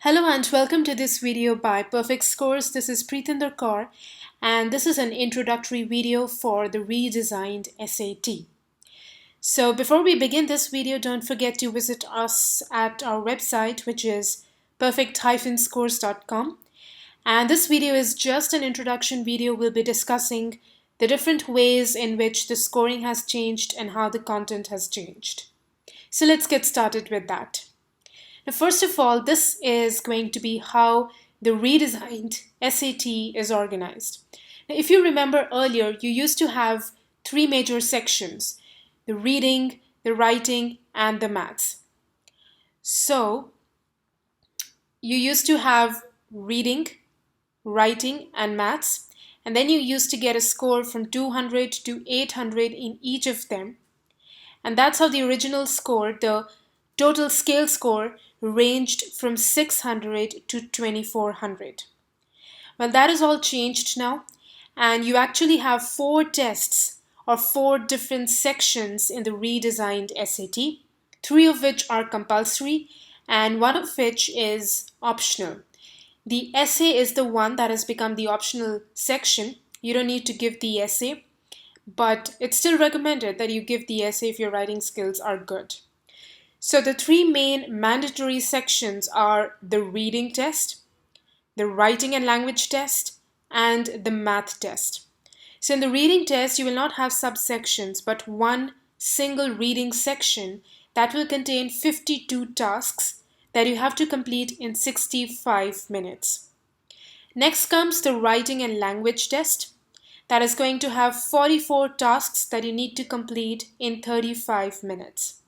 Hello and welcome to this video by Perfect Scores. This is Preetinder Kaur and this is an introductory video for the redesigned SAT. So before we begin this video, don't forget to visit us at our website, which is perfect-scores.com. And this video is just an introduction video. We'll be discussing the different ways in which the scoring has changed and how the content has changed. So let's get started with that. Now, first of all, this is going to be how the redesigned SAT is organized. Now, if you remember earlier, you used to have three major sections: the reading, the writing, and the maths. So you used to have reading, writing, and maths, and then you used to get a score from 200 to 800 in each of them. And that's how the original score, the total scale score, ranged from 600 to 2400. Well, that is all changed now, and you actually have four tests or four different sections in the redesigned SAT, three of which are compulsory and one of which is optional. The essay is the one that has become the optional section. You don't need to give the essay, but it's still recommended that you give the essay if your writing skills are good. So the three main mandatory sections are the reading test, the writing and language test, and the math test. So in the reading test, you will not have subsections, but one single reading section that will contain 52 tasks that you have to complete in 65 minutes. Next comes the writing and language test. That is going to have 44 tasks that you need to complete in 35 minutes.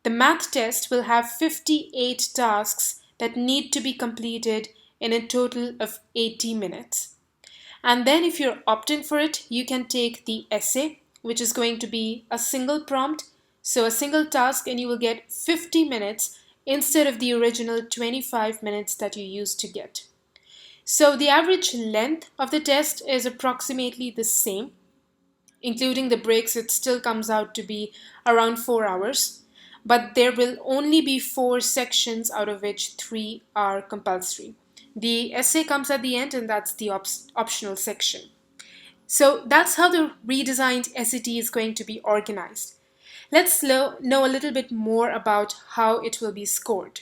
The math test will have 58 tasks that need to be completed in a total of 80 minutes. And then if you're opting for it, you can take the essay, which is going to be a single prompt, so a single task, and you will get 50 minutes instead of the original 25 minutes that you used to get. So the average length of the test is approximately the same. Including the breaks, it still comes out to be around 4 hours. But there will only be four sections, out of which three are compulsory. The essay comes at the end, and that's the optional section. So that's how the redesigned SAT is going to be organized. Let's know a little bit more about how it will be scored.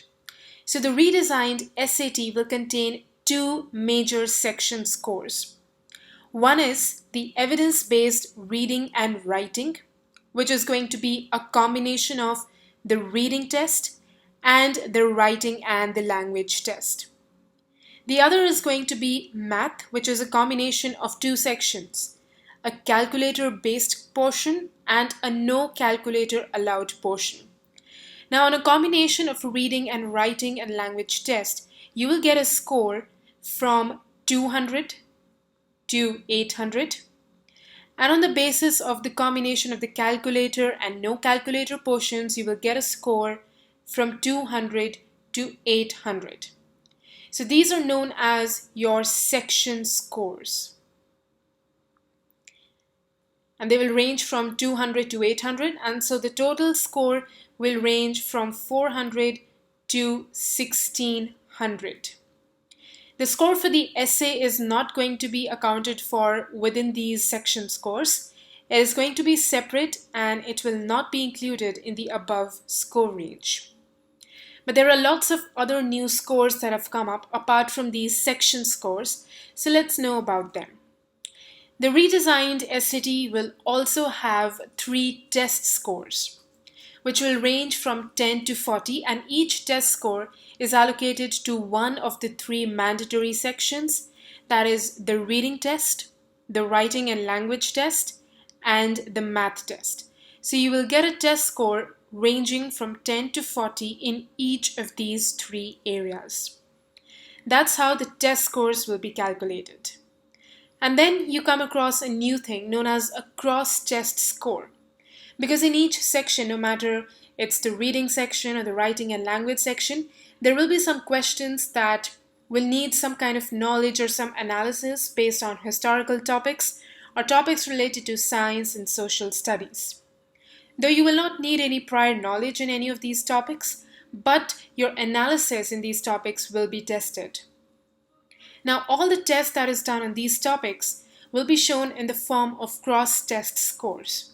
So the redesigned SAT will contain two major section scores. One is the evidence-based reading and writing, which is going to be a combination of the reading test and the writing and the language test. The other is going to be math, which is a combination of two sections: a calculator-based portion and a no calculator allowed portion. Now, on a combination of reading and writing and language test, you will get a score from 200 to 800. And on the basis of the combination of the calculator and no calculator portions, you will get a score from 200 to 800. So these are known as your section scores. And they will range from 200 to 800. And so the total score will range from 400 to 1600. The score for the essay is not going to be accounted for within these section scores. It is going to be separate and it will not be included in the above score range. But there are lots of other new scores that have come up apart from these section scores, so let's know about them. The redesigned SAT will also have three test scores, which will range from 10 to 40, and each test score is allocated to one of the three mandatory sections, that is the reading test, the writing and language test, and the math test. So you will get a test score ranging from 10 to 40 in each of these three areas. That's how the test scores will be calculated. And then you come across a new thing known as a cross-test score. Because in each section, no matter it's the reading section or the writing and language section, there will be some questions that will need some kind of knowledge or some analysis based on historical topics or topics related to science and social studies. Though you will not need any prior knowledge in any of these topics, but your analysis in these topics will be tested. Now, all the tests that is done on these topics will be shown in the form of cross-test scores.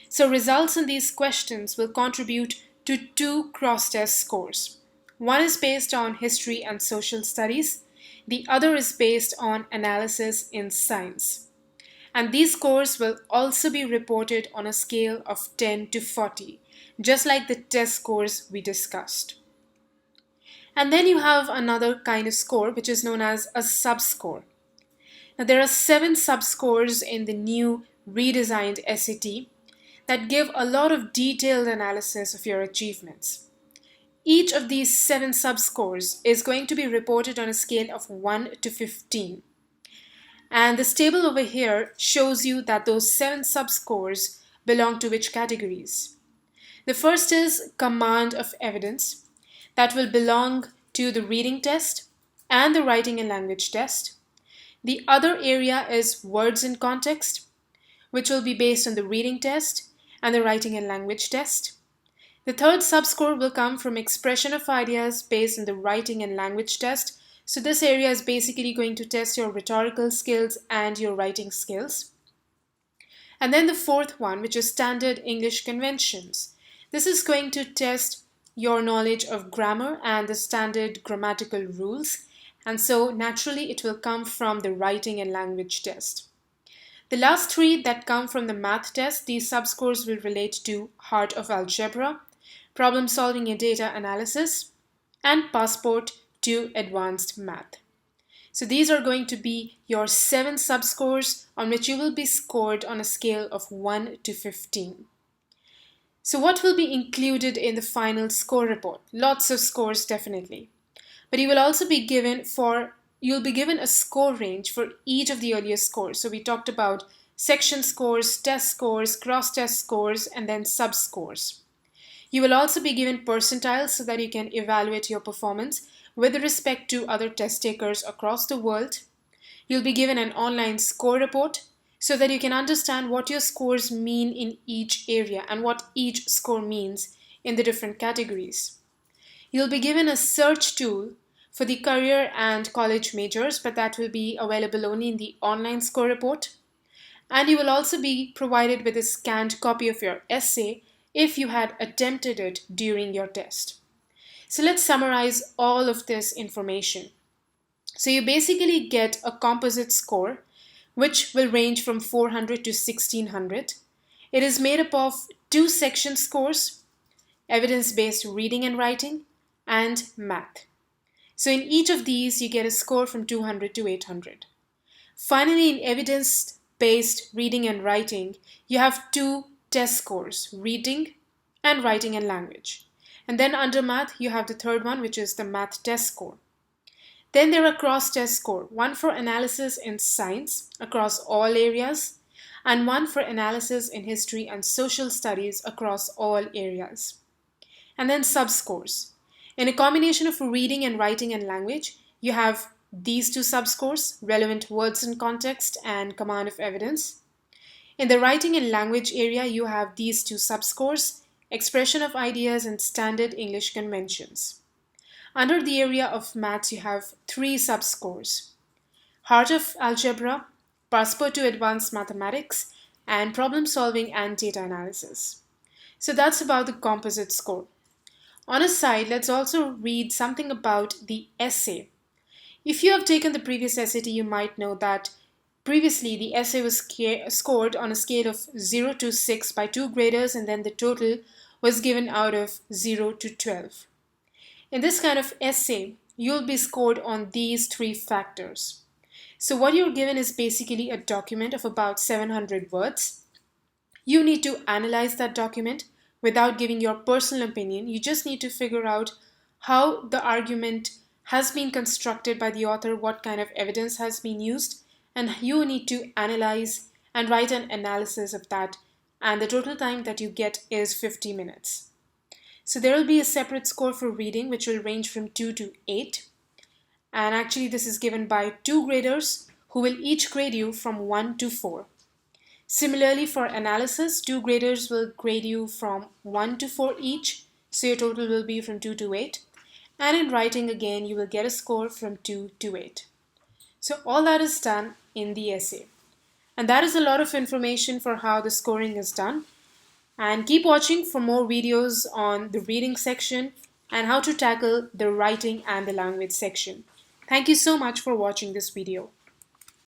So results in these questions will contribute to two cross-test scores. One is based on history and social studies. The other is based on analysis in science. And these scores will also be reported on a scale of 10 to 40, just like the test scores we discussed. And then you have another kind of score which is known as a sub-score. Now there are 7 sub-scores in the new redesigned SAT that give a lot of detailed analysis of your achievements. Each of these 7 sub-scores is going to be reported on a scale of 1 to 15. And this table over here shows you that those 7 sub-scores belong to which categories. The first is command of evidence. That will belong to the reading test and the writing and language test. The other area is words in context, which will be based on the reading test and the writing and language test. The third subscore will come from expression of ideas based on the writing and language test. So this area is basically going to test your rhetorical skills and your writing skills. And then the fourth one, which is standard English conventions. This is going to test your knowledge of grammar and the standard grammatical rules. And so naturally it will come from the writing and language test. The last 3 that come from the math test, these subscores will relate to heart of algebra, problem solving and data analysis, and passport to advanced math. So these are going to be your 7 subscores on which you will be scored on a scale of 1 to 15. So what will be included in the final score report? Lots of scores definitely. But you will also be given a score range for each of the earlier scores. So we talked about section scores, test scores, cross-test scores, and then sub-scores. You will also be given percentiles so that you can evaluate your performance with respect to other test takers across the world. You'll be given an online score report so that you can understand what your scores mean in each area and what each score means in the different categories. You'll be given a search tool for the career and college majors, but that will be available only in the online score report. And you will also be provided with a scanned copy of your essay if you had attempted it during your test. So let's summarize all of this information. So you basically get a composite score which will range from 400 to 1600. It is made up of 2 section scores, evidence-based reading and writing, and math. So in each of these, you get a score from 200 to 800. Finally, in evidence-based reading and writing, you have 2 test scores, reading and writing and language. And then under math, you have the third one, which is the math test score. Then there are cross-test score, one for analysis in science across all areas, and one for analysis in history and social studies across all areas. And then sub-scores. In a combination of reading and writing and language, you have these 2 sub-scores, relevant words in context and command of evidence. In the writing and language area, you have these 2 sub-scores, expression of ideas and standard English conventions. Under the area of maths, you have 3 sub-scores, heart of algebra, passport to advanced mathematics, and problem solving and data analysis. So that's about the composite score. On a side, let's also read something about the essay. If you have taken the previous SAT, you might know that previously the essay was scored on a scale of 0 to 6 by 2 graders, and then the total was given out of 0 to 12. In this kind of essay, you'll be scored on these 3 factors. So what you're given is basically a document of about 700 words. You need to analyze that document without giving your personal opinion. You just need to figure out how the argument has been constructed by the author, what kind of evidence has been used, and you need to analyze and write an analysis of that. And the total time that you get is 50 minutes. So there will be a separate score for reading, which will range from 2 to 8. And actually this is given by 2 graders who will each grade you from 1 to 4. Similarly for analysis, 2 graders will grade you from 1 to 4 each. So your total will be from 2 to 8. And in writing again, you will get a score from 2 to 8. So all that is done in the essay. And that is a lot of information for how the scoring is done. And keep watching for more videos on the reading section and how to tackle the writing and the language section. Thank you so much for watching this video.